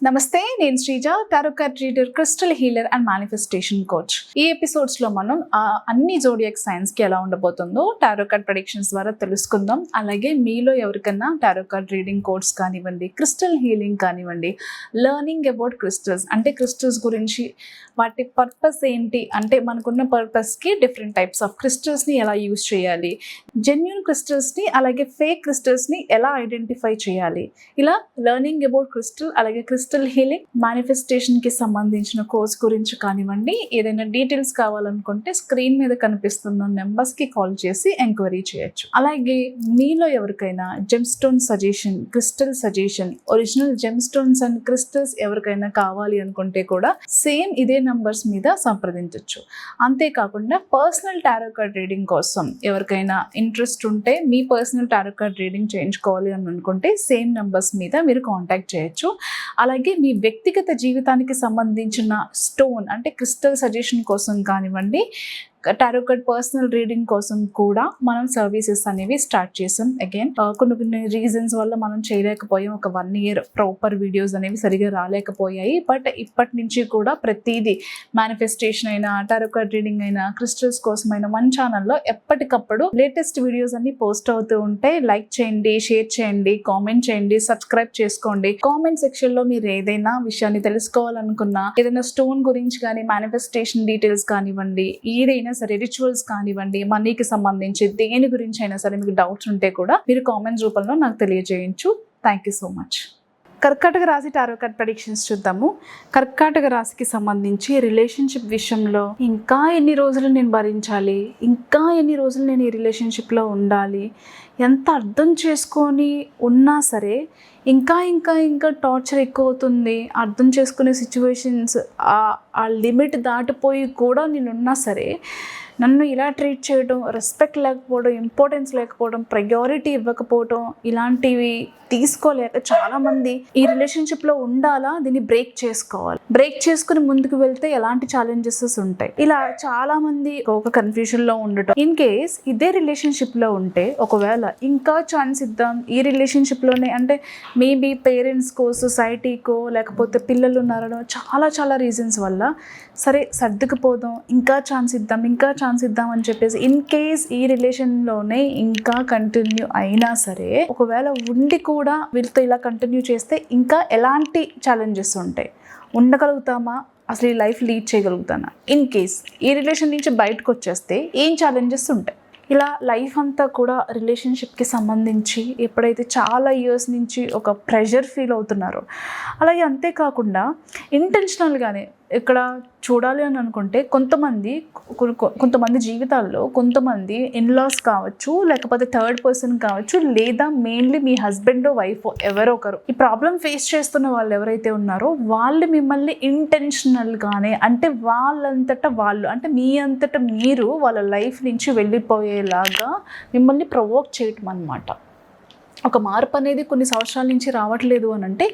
నమస్తే, నేను Sreeja, tarot card reader, crystal healer and manifestation coach. ఈ ఎపిసోడ్స్ లో మనం అన్ని జోడియాక్ సైన్స్ కి ఎలా ఉండబోతుందో టారో కార్డ్ ప్రెడిక్షన్స్ ద్వారా తెలుసుకుందాం. అలాగే మీలో ఎవరికన్నా టారో కార్డ్ రీడింగ్ కోర్స్ కానివ్వండి, క్రిస్టల్ హీలింగ్ కానివ్వండి, లెర్నింగ్ అబౌట్ క్రిస్టల్స్ అంటే క్రిస్టల్స్ గురించి వాటి పర్పస్ ఏంటి, అంటే మనకున్న పర్పస్ కి డిఫరెంట్ టైప్స్ ఆఫ్ క్రిస్టల్స్ ని ఎలా యూజ్ చేయాలి, జెన్యూన్ క్రిస్టల్స్ ని అలాగే ఫేక్ క్రిస్టల్స్ ని ఎలా ఐడెంటిఫై చేయాలి, ఇలా లెర్నింగ్ అబౌట్ క్రిస్టల్ అలాగే క్రిస్టల్ హీలింగ్ మేనిఫెస్టేషన్ కి సంబంధించిన కోర్స్ గురించి కానివ్వండి, ఏదైనా డీటెయిల్స్ కావాలనుకుంటే స్క్రీన్ మీద కనిపిస్తున్న నెంబర్స్ కి కాల్ చేసి ఎంక్వైరీ చేయొచ్చు. అలాగే మీలో ఎవరికైనా gem stone suggestion, crystal suggestion, original gem stones and crystals ఎవరికైనా కావాలి అనుకుంటే కూడా సేమ్ ఇదే నంబర్స్ మీద సంప్రదించవచ్చు. అంతేకాకుండా పర్సనల్ టారో కార్డ్ రీడింగ్ కోసం ఎవరికైనా ఇంట్రెస్ట్ ఉంటే, మీ పర్సనల్ టారో కార్డ్ రీడింగ్ చేయించుకోవాలి అని అనుకుంటే సేమ్ నెంబర్స్ మీద మీరు కాంటాక్ట్ చేయొచ్చు. అలాగే మీ వ్యక్తిగత జీవితానికి సంబంధించిన స్టోన్ అంటే క్రిస్టల్ సజెషన్ కోసం కానివ్వండి, టారో కార్డ్ పర్సనల్ రీడింగ్ కోసం కూడా మనం సర్వీసెస్ అనేవి స్టార్ట్ చేసాం. అగైన్ కొన్ని రీజన్స్ వల్ల మనం చేయలేకపోయాం. ఒక 1 year ప్రాపర్ వీడియోస్ అనేవి సరిగా రాలేకపోయాయి. బట్ ఇప్పటి నుంచి కూడా ప్రతిదీ మేనిఫెస్టేషన్ అయినా, టారో కార్డ్ రీడింగ్ అయినా, క్రిస్టల్స్ కోసమైనా మన ఛానల్లో ఎప్పటికప్పుడు లేటెస్ట్ వీడియోస్ అన్ని పోస్ట్ అవుతూ ఉంటాయి. లైక్ చేయండి, షేర్ చేయండి, కామెంట్ చేయండి, సబ్స్క్రైబ్ చేసుకోండి. కామెంట్ సెక్షన్ లో మీరు ఏదైనా విషయాన్ని తెలుసుకోవాలనుకున్నా, ఏదైనా స్టోన్ గురించి కానీ, మేనిఫెస్టేషన్ డీటెయిల్స్ కానివ్వండి, ఏదైనా సరే రిచువల్స్ కానివ్వండి, మనీకి సంబంధించి దేని గురించి అయినా సరే మీకు డౌట్స్ ఉంటే కూడా మీరు కామెంట్స్ రూపంలో నాకు తెలియజేయచ్చు. Thank you so much. కర్కాటక రాశి టారో కార్డ్ ప్రెడిక్షన్స్ చూద్దాము. కర్కాటక రాశికి సంబంధించి రిలేషన్షిప్ విషయంలో ఇంకా ఎన్ని రోజులు నేను భరించాలి, ఇంకా ఎన్ని రోజులు నేను ఈ రిలేషన్షిప్లో ఉండాలి, ఎంత అర్థం చేసుకొని ఉన్నా సరే ఇంకా ఇంకా ఇంకా టార్చర్ ఎక్కువ అవుతుంది. అర్థం చేసుకునే సిచ్యువేషన్స్ ఆ లిమిట్ దాటిపోయి కూడా నేను ఉన్నా సరే నన్ను ఇలా ట్రీట్ చేయడం, రెస్పెక్ట్ లేకపోవడం, ఇంపార్టెన్స్ లేకపోవడం, ప్రయారిటీ ఇవ్వకపోవడం, ఇలాంటివి తీసుకోలేక చాలామంది ఈ రిలేషన్షిప్లో ఉండాలా, దీన్ని బ్రేక్ చేసుకోవాలి. బ్రేక్ చేసుకుని ముందుకు వెళ్తే ఎలాంటి ఛాలెంజెస్ ఉంటాయి, ఇలా చాలామంది ఒక కన్ఫ్యూజన్లో ఉండటం. ఇన్ కేస్ ఇదే రిలేషన్షిప్లో ఉంటే ఒకవేళ ఇంకా ఛాన్స్ ఇద్దాం ఈ రిలేషన్షిప్లోనే, అంటే మేబీ పేరెంట్స్కో, సొసైటీకో, లేకపోతే పిల్లలు ఉన్నారనో చాలా రీజన్స్ వల్ల సరే సర్దుకుపోదాం, ఇంకా ఛాన్స్ ఇద్దాం అని చెప్పేసి ఇన్ కేస్ ఈ రిలేషన్లోనే ఇంకా కంటిన్యూ అయినా సరే, ఒకవేళ ఉండి కూడా వీళ్ళతో ఇలా కంటిన్యూ చేస్తే ఇంకా ఎలాంటి ఛాలెంజెస్ ఉంటాయి, ఉండగలుగుతామా, అసలు ఈ లైఫ్ లీడ్ చేయగలుగుతానా, ఇన్ కేస్ ఈ రిలేషన్ నుంచి బయటకు వచ్చేస్తే ఏం ఛాలెంజెస్ ఉంటాయి. ఇలా లైఫ్ అంతా కూడా రిలేషన్షిప్కి సంబంధించి ఎప్పుడైతే చాలా ఇయర్స్ నుంచి ఒక ప్రెషర్ ఫీల్ అవుతున్నారో, అలాగే అంతేకాకుండా ఇంటెన్షనల్గానే ఇక్కడ చూడాలి అని అనుకుంటే కొంతమంది జీవితాల్లో కొంతమంది ఇన్లాస్ కావచ్చు, లేకపోతే థర్డ్ పర్సన్ కావచ్చు, లేదా మెయిన్లీ మీ హస్బెండ్ వైఫ్ ఎవరో ఒకరు ఈ ప్రాబ్లం ఫేస్ చేస్తున్న వాళ్ళు ఎవరైతే ఉన్నారో వాళ్ళు మిమ్మల్ని ఇంటెన్షనల్గానే, అంటే వాళ్ళంతటా వాళ్ళు, అంటే మీ అంతటా మీరు వాళ్ళ లైఫ్ నుంచి వెళ్ళిపోయేలాగా మిమ్మల్ని ప్రొవోక్ చేయటం అన్నమాట. ఒక మార్పు అనేది కొన్ని సంవత్సరాల నుంచి రావట్లేదు అని అంటే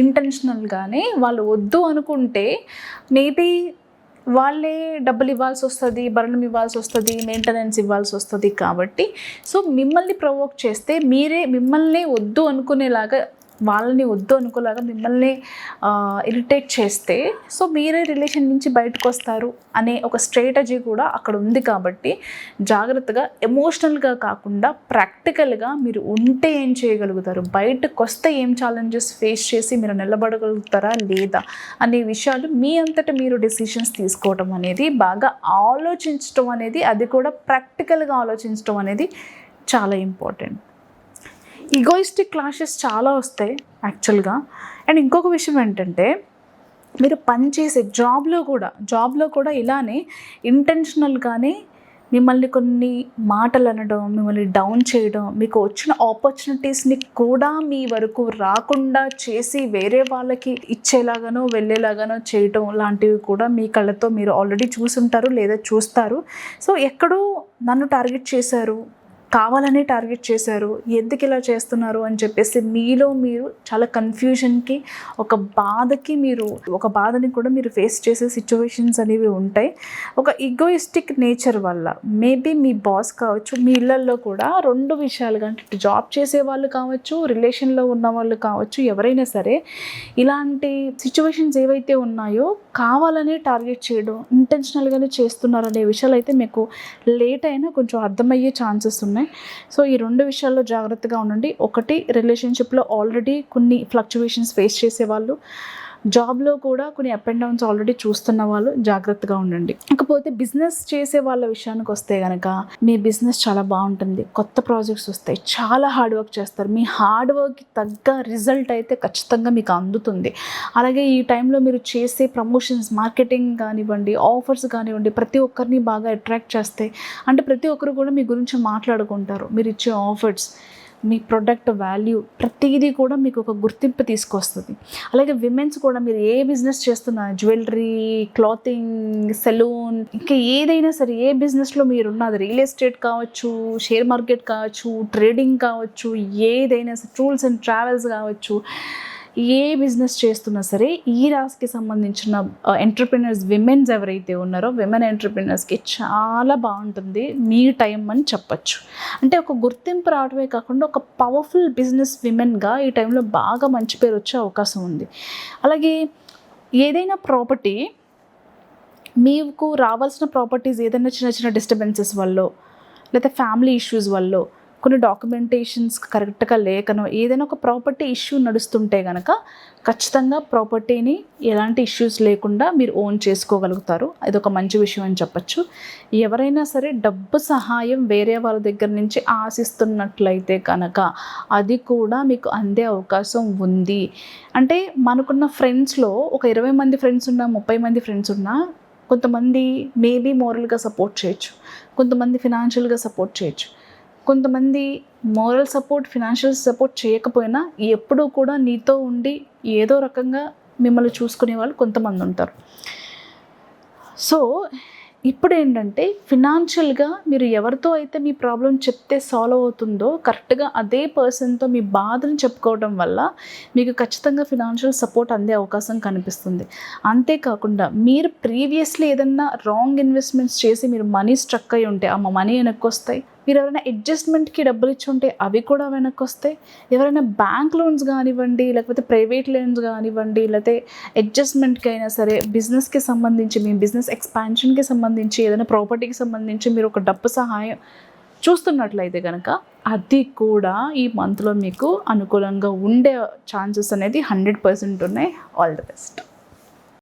ఇంటెన్షనల్గానే వాళ్ళు వద్దు అనుకుంటే మేబీ వాళ్ళే డబ్బులు ఇవ్వాల్సి వస్తుంది, భరణం ఇవ్వాల్సి వస్తుంది, మెయింటెనెన్స్ ఇవ్వాల్సి వస్తుంది. కాబట్టి సో మిమ్మల్ని ప్రొవోక్ చేస్తే మీరే మిమ్మల్ని వద్దు అనుకునేలాగా, వాళ్ళని వద్దు అనుకోలాగా మిమ్మల్ని ఇరిటేట్ చేస్తే సో మీరే రిలేషన్ నుంచి బయటకు వస్తారు అనే ఒక స్ట్రాటజీ కూడా అక్కడ ఉంది. కాబట్టి జాగ్రత్తగా, ఎమోషనల్గా కాకుండా ప్రాక్టికల్గా మీరు ఉంటే ఏం చేయగలుగుతారు, బయటకు వస్తే ఏం ఛాలెంజెస్ ఫేస్ చేసి మీరు నిలబడగలుగుతారా లేదా అనే విషయాలు మీ అంతటా మీరు డెసిషన్స్ తీసుకోవడం అనేది, బాగా ఆలోచించడం అనేది, అది కూడా ప్రాక్టికల్గా ఆలోచించడం అనేది చాలా ఇంపార్టెంట్. ఈగోయిస్టిక్ క్లాషెస్ చాలా వస్తాయి యాక్చువల్గా. అండ్ ఇంకొక విషయం ఏంటంటే, మీరు పనిచేసే జాబ్లో కూడా ఇలానే ఇంటెన్షనల్గానే మిమ్మల్ని కొన్ని మాటలు అనడం, మిమ్మల్ని డౌన్ చేయడం, మీకు వచ్చిన ఆపర్చునిటీస్ని కూడా మీ వరకు రాకుండా చేసి వేరే వాళ్ళకి ఇచ్చేలాగానో వెళ్ళేలాగానో చేయటం లాంటివి కూడా మీ కళ్ళతో మీరు ఆల్రెడీ చూసుంటారు లేదా చూస్తారు. సో ఎక్కడో నన్ను టార్గెట్ చేశారు, కావాలనే టార్గెట్ చేశారు, ఎందుకు ఇలా చేస్తున్నారు అని చెప్పేసి మీలో మీరు చాలా కన్ఫ్యూజన్కి, ఒక బాధని కూడా మీరు ఫేస్ చేసే సిచ్యువేషన్స్ అనేవి ఉంటాయి. ఒక ఈగోయిస్టిక్ నేచర్ వల్ల మేబీ మీ బాస్ కావచ్చు, మీ ఇళ్ళల్లో కూడా 2 విషయాలుగా, అంటే జాబ్ చేసే వాళ్ళు కావచ్చు, రిలేషన్లో ఉన్న వాళ్ళు కావచ్చు, ఎవరైనా సరే ఇలాంటి సిచ్యువేషన్స్ ఏవైతే ఉన్నాయో కావాలనే టార్గెట్ చేయడం, ఇంటెన్షనల్గానే చేస్తున్నారు అనే విషయాలు అయితే మీకు లేట్ అయినా కొంచెం అర్థమయ్యే ఛాన్సెస్ ఉన్నాయి. సో ఈ 2 విషయాల్లో జాగ్రత్తగా ఉండండి. ఒకటి, రిలేషన్షిప్లో ఆల్రెడీ కొన్ని ఫ్లక్చువేషన్స్ ఫేస్ చేసేవాళ్ళు, జాబ్లో కూడా కొన్ని అప్ అండ్ డౌన్స్ ఆల్రెడీ చూస్తున్న వాళ్ళు జాగ్రత్తగా ఉండండి. ఇకపోతే బిజినెస్ చేసే వాళ్ళ విషయానికి వస్తే కనుక మీ బిజినెస్ చాలా బాగుంటుంది, కొత్త ప్రాజెక్ట్స్ వస్తాయి, చాలా హార్డ్ వర్క్ చేస్తారు, మీ హార్డ్ వర్క్కి తగ్గ రిజల్ట్ అయితే ఖచ్చితంగా మీకు అందుతుంది. అలాగే ఈ టైంలో మీరు చేసే ప్రమోషన్స్, మార్కెటింగ్ కానివ్వండి, ఆఫర్స్ కానివ్వండి, ప్రతి ఒక్కరిని బాగా అట్రాక్ట్ చేస్తాయి. అంటే ప్రతి ఒక్కరు కూడా మీ గురించి మాట్లాడుకుంటారు. మీరు ఇచ్చే ఆఫర్స్, మీ ప్రొడక్ట్ వాల్యూ, ప్రతిదీ కూడా మీకు ఒక గుర్తింపు తీసుకొస్తుంది. అలాగే విమెన్స్ కూడా మీరు ఏ బిజినెస్ చేస్తున్నా, జ్యువెలరీ, క్లాతింగ్, సెలూన్, ఇంకా ఏదైనా సరే, ఏ బిజినెస్లో మీరున్నది, రియల్ ఎస్టేట్ కావచ్చు, షేర్ మార్కెట్ కావచ్చు, ట్రేడింగ్ కావచ్చు, ఏదైనా సరే, టూర్స్ అండ్ ట్రావెల్స్ కావచ్చు, ఏ బిజినెస్ చేస్తున్నా సరే ఈ రాశికి సంబంధించిన ఎంటర్ప్రినర్స్, విమెన్స్ ఎవరైతే ఉన్నారో విమెన్ ఎంటర్ప్రినర్స్కి చాలా బాగుంటుంది మీ టైం అని చెప్పచ్చు. అంటే ఒక గుర్తింపు రావడమే కాకుండా ఒక పవర్ఫుల్ బిజినెస్ విమెన్గా ఈ టైంలో బాగా మంచి పేరు వచ్చే అవకాశం ఉంది. అలాగే ఏదైనా ప్రాపర్టీ, మీకు రావాల్సిన ప్రాపర్టీస్ ఏదైనా చిన్న చిన్న డిస్టర్బెన్సెస్ వల్ల, లేదా ఫ్యామిలీ ఇష్యూస్ వల్ల, కొన్ని డాక్యుమెంటేషన్స్ కరెక్ట్గా లేకనో, ఏదైనా ఒక ప్రాపర్టీ ఇష్యూ నడుస్తుంటే కనుక ఖచ్చితంగా ప్రాపర్టీని ఎలాంటి ఇష్యూస్ లేకుండా మీరు ఓన్ చేసుకోగలుగుతారు. ఇది ఒక మంచి విషయం అని చెప్పచ్చు. ఎవరైనా సరే డబ్బు సహాయం వేరే వాళ్ళ దగ్గర నుంచి ఆశిస్తున్నట్లయితే కనుక అది కూడా మీకు అందే అవకాశం ఉంది. అంటే మనకున్న ఫ్రెండ్స్లో ఒక 20 మంది ఫ్రెండ్స్ ఉన్నా, 30 మంది ఫ్రెండ్స్ ఉన్నా, కొంతమంది మేబీ మోరల్గా సపోర్ట్ చేయొచ్చు, కొంతమంది ఫినాన్షియల్గా సపోర్ట్ చేయొచ్చు, కొంతమంది మోరల్ సపోర్ట్, ఫినాన్షియల్ సపోర్ట్ చేయకపోయినా ఎప్పుడూ కూడా నీతో ఉండి ఏదో రకంగా మిమ్మల్ని చూసుకునే వాళ్ళు కొంతమంది ఉంటారు. సో ఇప్పుడు ఏంటంటే ఫినాన్షియల్గా మీరు ఎవరితో అయితే మీ ప్రాబ్లం చెప్తే సాల్వ్ అవుతుందో కరెక్ట్గా అదే పర్సన్తో మీ బాధను చెప్పుకోవడం వల్ల మీకు ఖచ్చితంగా ఫినాన్షియల్ సపోర్ట్ అందే అవకాశం కనిపిస్తుంది. అంతేకాకుండా మీరు ప్రీవియస్లీ ఏదన్నా రాంగ్ ఇన్వెస్ట్మెంట్స్ చేసి మీరు మనీ స్ట్రక్ అయి ఉంటే ఆ మనీ వెనక్కి వస్తాయి. మీరు ఎవరైనా అడ్జస్ట్మెంట్కి డబ్బులు ఇచ్చి ఉంటే అవి కూడా వెనక్కి వస్తాయి. ఎవరైనా బ్యాంక్ లోన్స్ కానివ్వండి, లేకపోతే ప్రైవేట్ లోన్స్ కానివ్వండి, లేకపోతే అడ్జస్ట్మెంట్కి అయినా సరే, బిజినెస్కి సంబంధించి, మీ బిజినెస్ ఎక్స్పాన్షన్కి సంబంధించి, ఏదైనా ప్రాపర్టీకి సంబంధించి మీరు ఒక డబ్బు సహాయం చూస్తున్నట్లయితే కనుక అది కూడా ఈ మంత్లో మీకు అనుకూలంగా ఉండే ఛాన్సెస్ అనేది 100% ఉన్నాయి. All the best.